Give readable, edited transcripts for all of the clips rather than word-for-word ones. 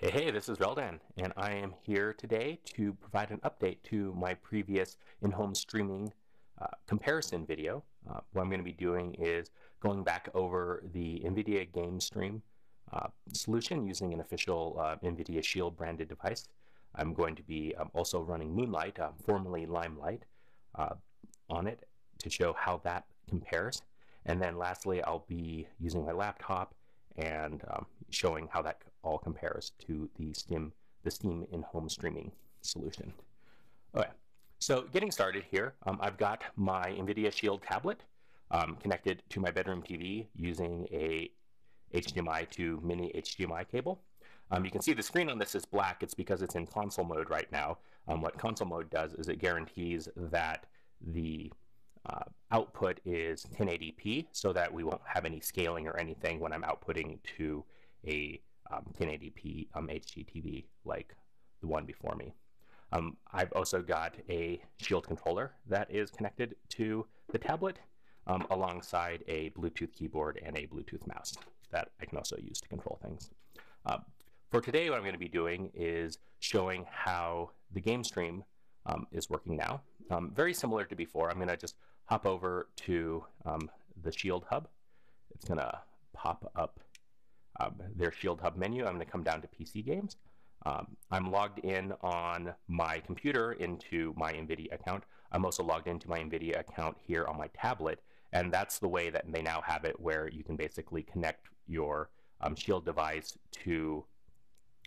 Hey, this is Reldan, and I am here today to provide an update to my previous in-home streaming comparison video. What I'm going to be doing is going back over the Nvidia game stream solution using an official Nvidia Shield branded device. I'm going to be also running Moonlight, formerly Limelight, on it to show how that compares. And then lastly, I'll be using my laptop and showing how that all compares to the Steam in-home streaming solution. Okay, so getting started here, I've got my Nvidia Shield tablet connected to my bedroom TV using a HDMI to mini HDMI cable. You can see the screen on this is black. It's because it's in console mode right now. What console mode does is it guarantees that the output is 1080p so that we won't have any scaling or anything when I'm outputting to a 1080p HDTV like the one before me. I've also got a Shield controller that is connected to the tablet alongside a Bluetooth keyboard and a Bluetooth mouse that I can also use to control things. For today, what I'm going to be doing is showing how the game stream is working now. Very similar to before. I'm going to just hop over to the Shield Hub. It's going to pop up their Shield Hub menu. I'm going to come down to PC games. I'm logged in on my computer into my Nvidia account. I'm also logged into my Nvidia account here on my tablet, and that's the way that they now have it, where you can basically connect your Shield device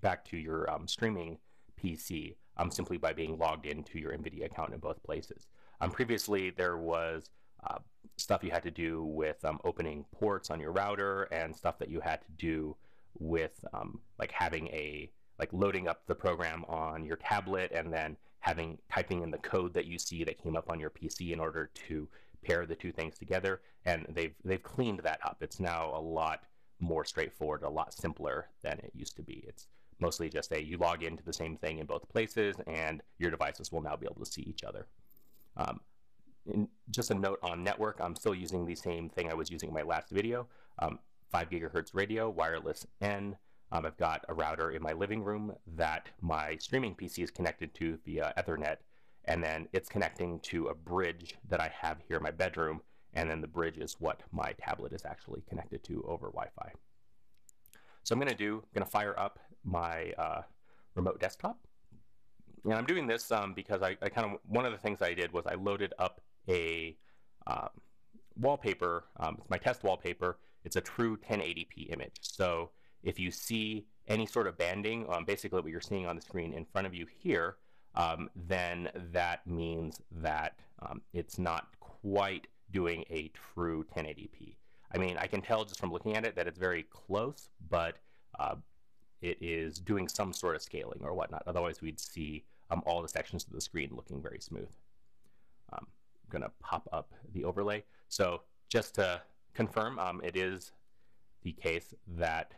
back to your streaming PC simply by being logged into your Nvidia account in both places. Previously, there was stuff you had to do with opening ports on your router and stuff that you had to do with like loading up the program on your tablet and then typing in the code that you see that came up on your PC in order to pair the two things together. And they've cleaned that up. It's now a lot more straightforward, a lot simpler than it used to be. It's mostly just you log into the same thing in both places, and your devices will now be able to see each other. Just a note on network, I'm still using the same thing I was using in my last video, 5 gigahertz radio, wireless N. I've got a router in my living room that my streaming PC is connected to via Ethernet, and then it's connecting to a bridge that I have here in my bedroom, and then the bridge is what my tablet is actually connected to over Wi-Fi. So I'm going to fire up my remote desktop. And I'm doing this because one of the things I did was I loaded up a wallpaper. It's my test wallpaper. It's a true 1080p image. So if you see any sort of banding, basically what you're seeing on the screen in front of you here, then that means that it's not quite doing a true 1080p. I mean, I can tell just from looking at it that it's very close, but it is doing some sort of scaling or whatnot. Otherwise, we'd see all the sections of the screen looking very smooth. I'm going to pop up the overlay. So just to confirm, it is the case that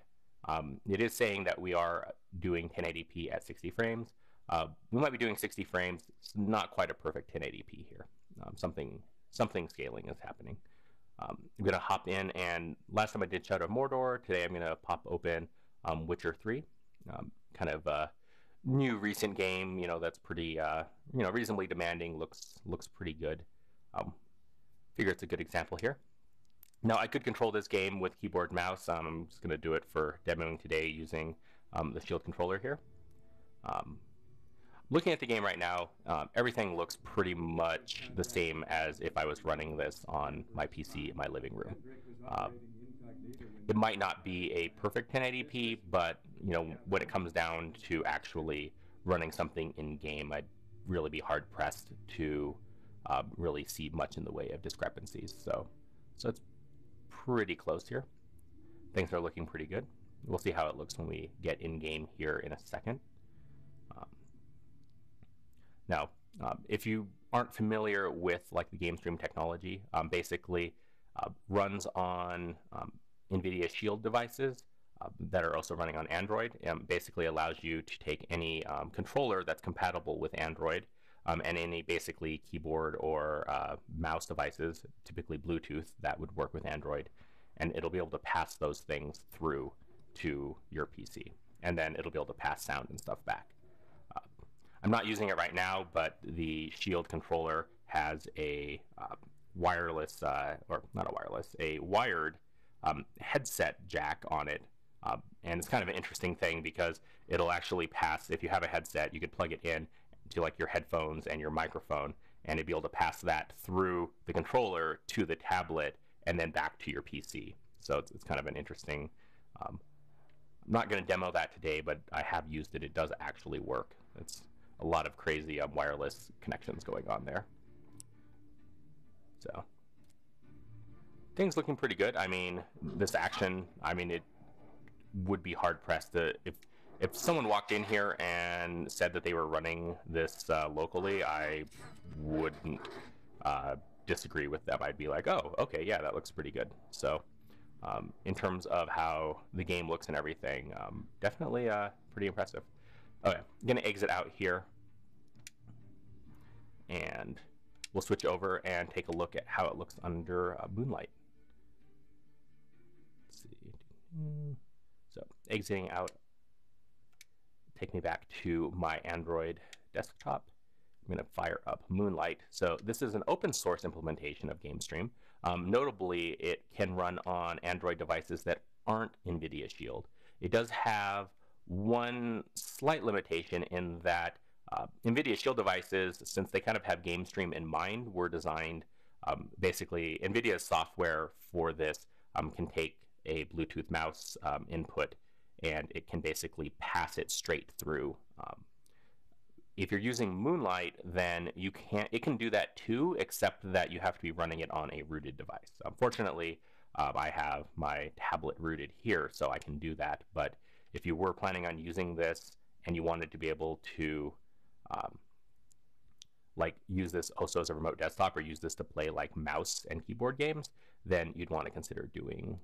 it is saying that we are doing 1080p at 60 frames. We might be doing 60 frames. It's not quite a perfect 1080p here. Something scaling is happening. I'm going to hop in, and last time I did Shadow of Mordor. Today I'm going to pop open Witcher 3, kind of a new recent game, that's pretty, reasonably demanding, looks pretty good. Figure it's a good example here. Now, I could control this game with keyboard and mouse. I'm just going to do it for demoing today using the Shield controller here. Looking at the game right now, everything looks pretty much the same as if I was running this on my PC in my living room. It might not be a perfect 1080p, but when it comes down to actually running something in game, I'd really be hard pressed to really see much in the way of discrepancies. So it's pretty close here. Things are looking pretty good. We'll see how it looks when we get in game here in a second. Now, if you aren't familiar with like the game stream technology, basically runs on Nvidia Shield devices that are also running on Android. Basically allows you to take any controller that's compatible with Android and any basically keyboard or mouse devices, typically Bluetooth, that would work with Android, and it'll be able to pass those things through to your PC. and then it'll be able to pass sound and stuff back. I'm not using it right now, but the Shield controller has a wireless, or not a wireless, a wired headset jack on it. And it's kind of an interesting thing because it'll actually pass, if you have a headset, you could plug it in to like your headphones and your microphone, and it'd be able to pass that through the controller to the tablet and then back to your PC. So it's kind of an interesting, I'm not going to demo that today, but I have used it. It does actually work. It's a lot of crazy wireless connections going on there. So things looking pretty good. I mean, this action, I mean, it would be hard pressed to, if someone walked in here and said that they were running this locally, I wouldn't disagree with them. I'd be like, oh, okay, yeah, that looks pretty good. So in terms of how the game looks and everything, definitely pretty impressive. Okay, I'm gonna exit out here, and we'll switch over and take a look at how it looks under Moonlight. Let's see. So exiting out, take me back to my Android desktop. I'm going to fire up Moonlight. So this is an open source implementation of GameStream. Notably, it can run on Android devices that aren't Nvidia Shield. It does have one slight limitation in that Nvidia Shield devices, since they kind of have GameStream in mind, were designed, basically, Nvidia's software for this can take a Bluetooth mouse input, and it can basically pass it straight through. If you're using Moonlight, then you can't. It can do that too, except that you have to be running it on a rooted device. Unfortunately, I have my tablet rooted here, so I can do that. But if you were planning on using this and you wanted to be able to like use this also as a remote desktop, or use this to play like mouse and keyboard games, then you'd want to consider doing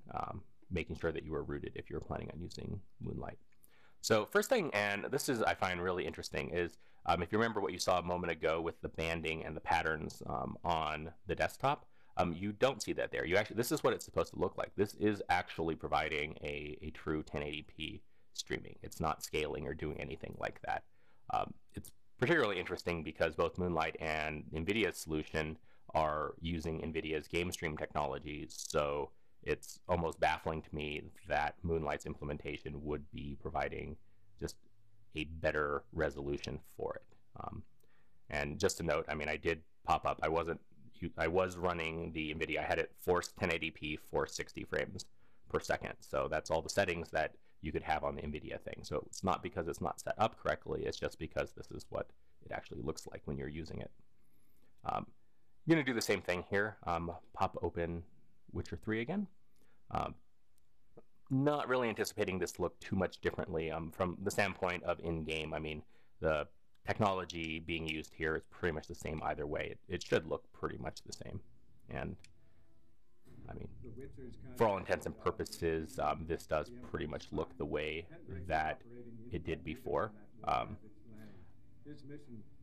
making sure that you were rooted if you were planning on using Moonlight. So first thing, and this is I find really interesting, is if you remember what you saw a moment ago with the banding and the patterns on the desktop, you don't see that there. You actually, this is what it's supposed to look like. This is actually providing a true 1080p streaming. It's not scaling or doing anything like that. It's particularly interesting because both Moonlight and Nvidia's solution are using Nvidia's GameStream technology, so it's almost baffling to me that Moonlight's implementation would be providing just a better resolution for it. And just to note, I mean, I did pop up, I was running the Nvidia, I had it forced 1080p for 60 frames per second, so that's all the settings that you could have on the Nvidia thing. So it's not because it's not set up correctly, it's just because this is what it actually looks like when you're using it. I'm going to do the same thing here. Pop open Witcher 3 again. Not really anticipating this to look too much differently from the standpoint of in-game. I mean, the technology being used here is pretty much the same either way. It should look pretty much the same. And I mean, for all intents and purposes, this does pretty much look the way that it did before.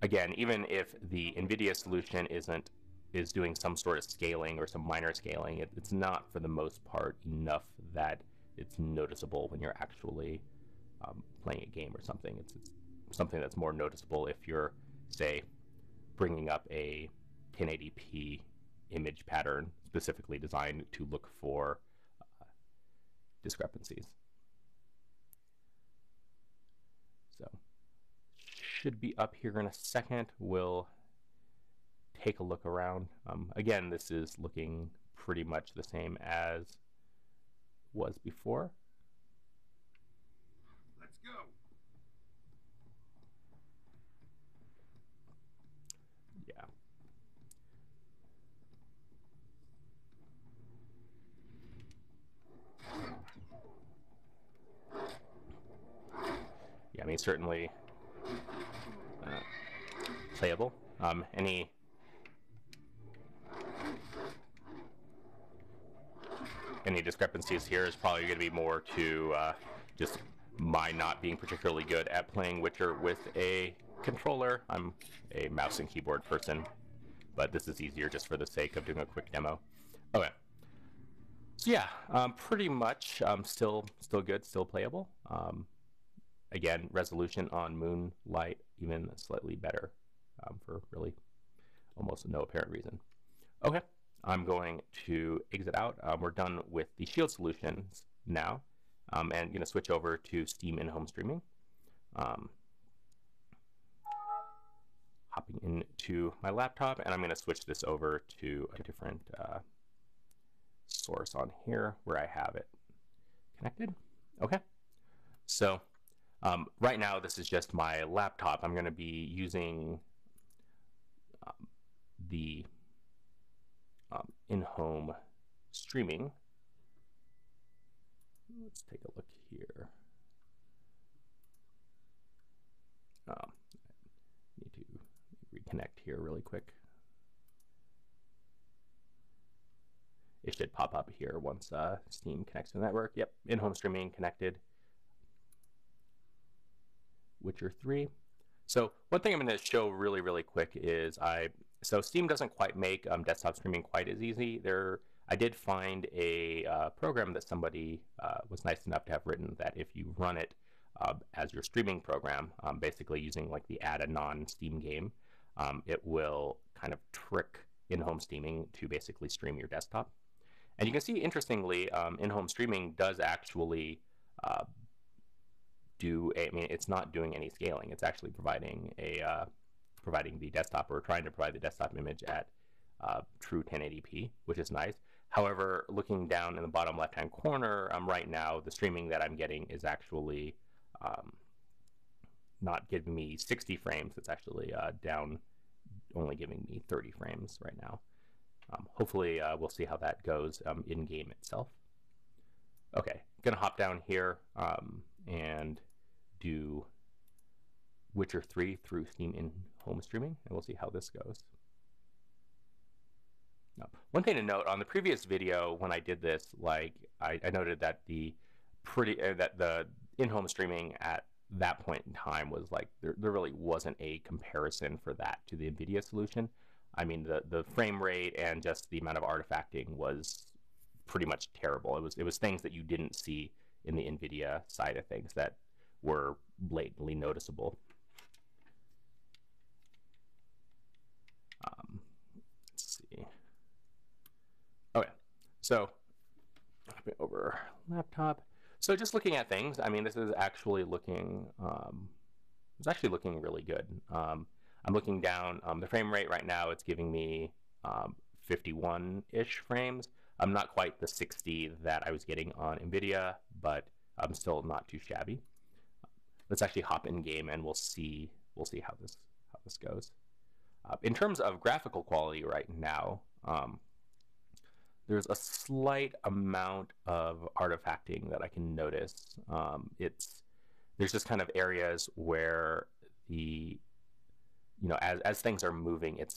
Again, even if the Nvidia solution is doing some sort of scaling or some minor scaling, it's not for the most part enough that it's noticeable when you're actually playing a game or something. It's something that's more noticeable if you're, say, bringing up a 1080p image pattern specifically designed to look for discrepancies. So, should be up here in a second. We'll take a look around. Again, this is looking pretty much the same as was before. Let's go. Yeah. Yeah, I mean, certainly playable. Any discrepancies here is probably going to be more to just my not being particularly good at playing Witcher with a controller. I'm a mouse and keyboard person, but this is easier just for the sake of doing a quick demo. Okay. So yeah, pretty much still good, still playable. again, resolution on Moonlight even slightly better for really almost no apparent reason. Okay, I'm going to exit out. We're done with the Shield solutions now, and going to switch over to Steam InHome Streaming. Hopping into my laptop, and I'm going to switch this over to a different source on here where I have it connected. Okay, so right now this is just my laptop. I'm going to be using the InHome Streaming. Let's take a look here. Need to reconnect here really quick. It should pop up here once Steam connects to the network. Yep, InHome Streaming connected. Witcher 3. So one thing I'm going to show really quick is so Steam doesn't quite make desktop streaming quite as easy. I did find a program that somebody was nice enough to have written that if you run it as your streaming program, basically using like the add a non-Steam game, it will kind of trick InHome Streaming to basically stream your desktop. And you can see, interestingly, InHome Streaming does actually it's not doing any scaling. It's actually providing the desktop, or trying to provide the desktop image at true 1080p, which is nice. However, looking down in the bottom left-hand corner, right now the streaming that I'm getting is actually not giving me 60 frames. It's actually down, only giving me 30 frames right now. Hopefully we'll see how that goes in game itself. Okay, gonna hop down here and do Witcher 3 through Steam InHome Streaming, and we'll see how this goes. Now, one thing to note, on the previous video when I did this, like I noted that the InHome Streaming at that point in time was like there really wasn't a comparison for that to the Nvidia solution. I mean, the frame rate and just the amount of artifacting was pretty much terrible. It was things that you didn't see in the Nvidia side of things that were blatantly noticeable. Let's see. Okay, so over laptop. So just looking at things, I mean, this is actually looking it's actually looking really good. I'm looking down the frame rate right now. It's giving me 51-ish frames. I'm not quite the 60 that I was getting on Nvidia, but I'm still not too shabby. Let's actually hop in game and we'll see how this goes. In terms of graphical quality right now, there's a slight amount of artifacting that I can notice. There's just kind of areas where as things are moving, it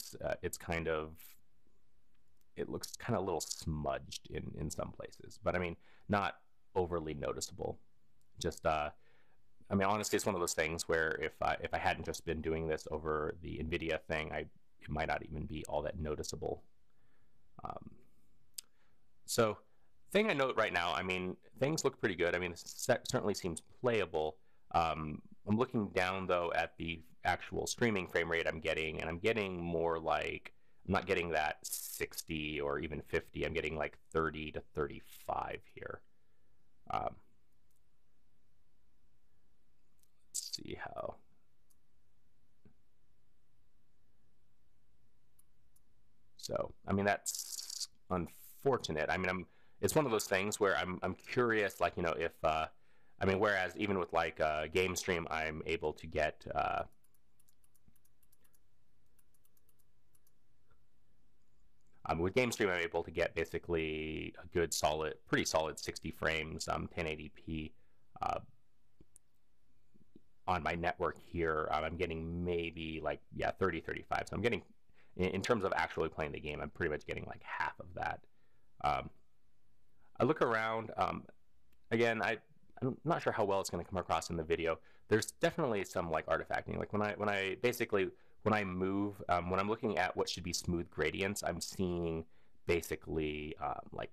looks kind of a little smudged in some places, but I mean, not overly noticeable. Just I mean, honestly, it's one of those things where if I hadn't just been doing this over the Nvidia thing, it might not even be all that noticeable. So, thing I note right now, I mean, things look pretty good. I mean, this certainly seems playable. I'm looking down though at the actual streaming frame rate I'm getting, and I'm getting more like, I'm not getting that 60 or even 50. I'm getting like 30 to 35 here. Let's see how. So, I mean, that's unfortunate. I mean, it's one of those things where I'm curious, like, if I mean, whereas even with like game stream, I'm able to get with game stream, I'm able to get basically a good pretty solid 60 frames, 1080p. On my network here, I'm getting maybe like 30, 35. So I'm getting, in terms of actually playing the game, I'm pretty much getting like half of that. I look around. Again, I'm not sure how well it's going to come across in the video. There's definitely some like artifacting. Like when I move, when I'm looking at what should be smooth gradients, I'm seeing basically like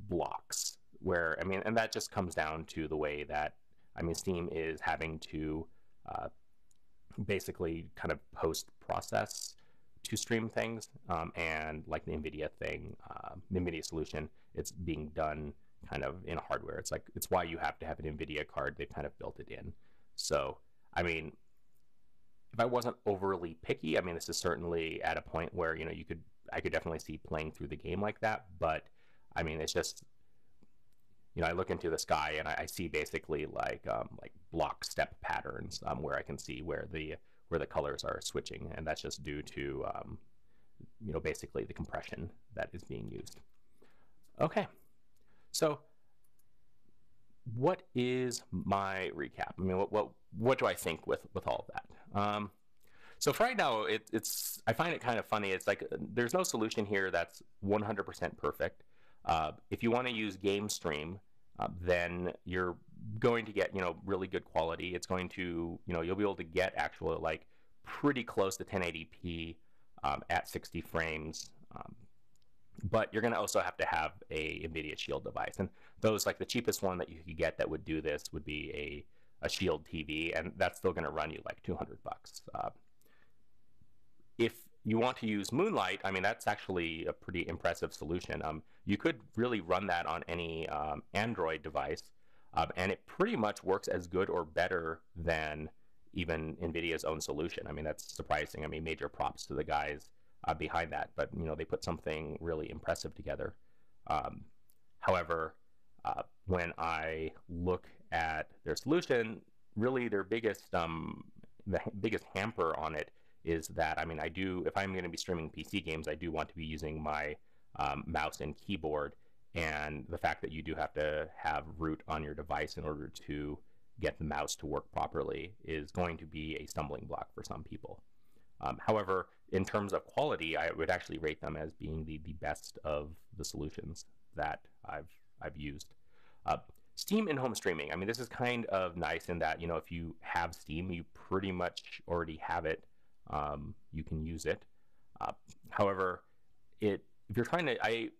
blocks. Where, I mean, and that just comes down to the way that I mean, Steam is having to basically kind of post-process to stream things, and like the Nvidia thing, the Nvidia solution, it's being done kind of in hardware. It's why you have to have an Nvidia card. They've kind of built it in. So, I mean, if I wasn't overly picky, I mean, this is certainly at a point where, you know, I could definitely see playing through the game like that. But I mean, it's just, you know, I look into the sky and I see basically like block step patterns, where I can see where the colors are switching, and that's just due to you know, basically the compression that is being used. Okay, so what is my recap? I mean, what do I think with all of that? So for right now, I find it kind of funny. It's like there's no solution here that's 100% perfect. If you want to use Game Stream, then you're going to get, you know, really good quality. It's going to, you know, you'll be able to get actual like pretty close to 1080p at 60 frames. But you're going to also have to have a Nvidia Shield device, and those, like the cheapest one that you could get that would do this would be a Shield TV, and that's still going to run you like $200. If you want to use Moonlight, I mean, that's actually a pretty impressive solution. You could really run that on any Android device, and it pretty much works as good or better than even Nvidia's own solution. I mean, that's surprising. I mean, major props to the guys behind that, but you know, they put something really impressive together. However, when I look at their solution, really their biggest the biggest hamper on it is that, I mean, if I'm going to be streaming PC games, I do want to be using my mouse and keyboard, and the fact that you do have to have root on your device in order to get the mouse to work properly is going to be a stumbling block for some people. However, in terms of quality, I would actually rate them as being the best of the solutions that I've used. Steam in-home streaming. I mean, this is kind of nice in that, you know, if you have Steam, you pretty much already have it. You can use it. However, if you're trying to,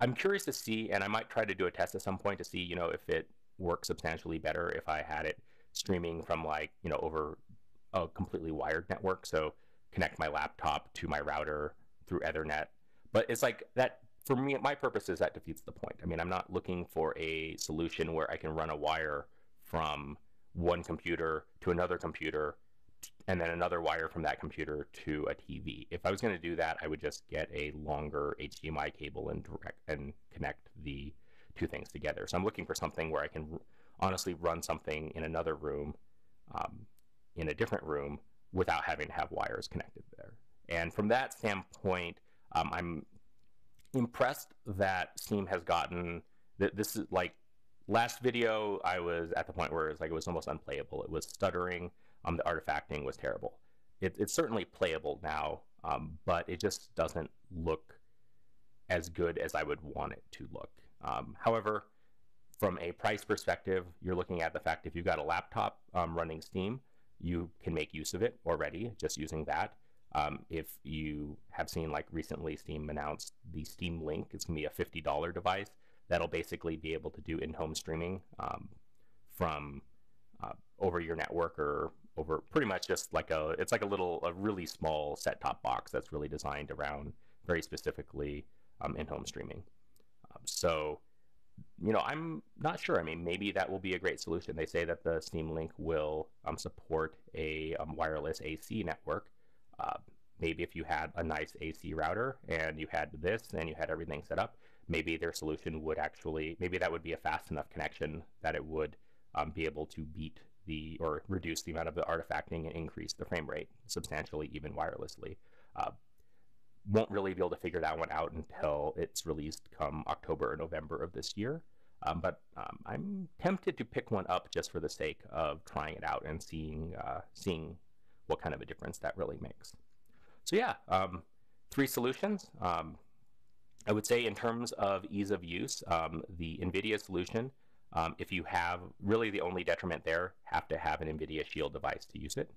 I'm curious to see, and I might try to do a test at some point to see, you know, if it works substantially better if I had it streaming from, like, you know, over a completely wired network. So connect my laptop to my router through Ethernet. But it's like that, for me, my purposes, that defeats the point. I mean, I'm not looking for a solution where I can run a wire from one computer to another computer and then another wire from that computer to a TV. If I was going to do that, I would just get a longer HDMI cable and connect the two things together. So I'm looking for something where I can honestly run something in another room, in a different room, without having to have wires connected there. And from that standpoint, I'm impressed that Steam has gotten this is like last video. I was at the point where it was almost unplayable. It was stuttering. The artifacting was terrible. It's certainly playable now, but it just doesn't look as good as I would want it to look. However, from a price perspective, you're looking at the fact if you've got a laptop running Steam, you can make use of it already just using that. If you have seen, like recently, Steam announced the Steam Link. It's going to be a $50 device that'll basically be able to do in-home streaming from over your network, or over pretty much just like it's like a really small set-top box that's really designed around very specifically in-home streaming. So, you know, I'm not sure. I mean, maybe that will be a great solution. They say that the Steam Link will support a wireless AC network. Maybe if you had a nice AC router and you had this and you had everything set up, maybe their solution would actually, maybe that would be a fast enough connection that it would be able to beat or reduce the amount of the artifacting and increase the frame rate substantially, even wirelessly. Won't really be able to figure that one out until it's released come October or November of this year. But I'm tempted to pick one up just for the sake of trying it out and seeing what kind of a difference that really makes. So yeah, 3 solutions. I would say in terms of ease of use, the Nvidia solution, if you have, really the only detriment there, have to have an Nvidia Shield device to use it.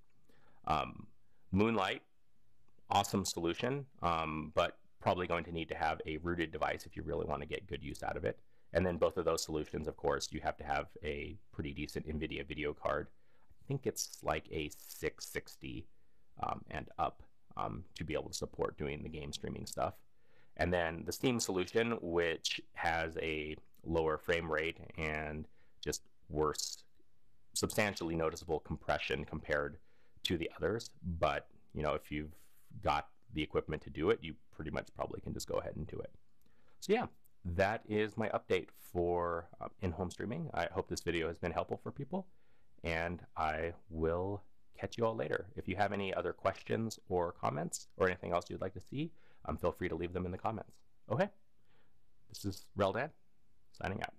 Moonlight, awesome solution, but probably going to need to have a rooted device if you really want to get good use out of it. And then both of those solutions, of course, you have to have a pretty decent Nvidia video card. I think it's like a 660 and up to be able to support doing the game streaming stuff. And then the Steam solution, which has a lower frame rate and just worse, substantially noticeable compression compared to the others. But, you know, if you've got the equipment to do it, you pretty much probably can just go ahead and do it. So yeah, that is my update for in-home streaming. I hope this video has been helpful for people, and I will catch you all later. If you have any other questions or comments or anything else you'd like to see, feel free to leave them in the comments. Okay, this is Reldan, signing out.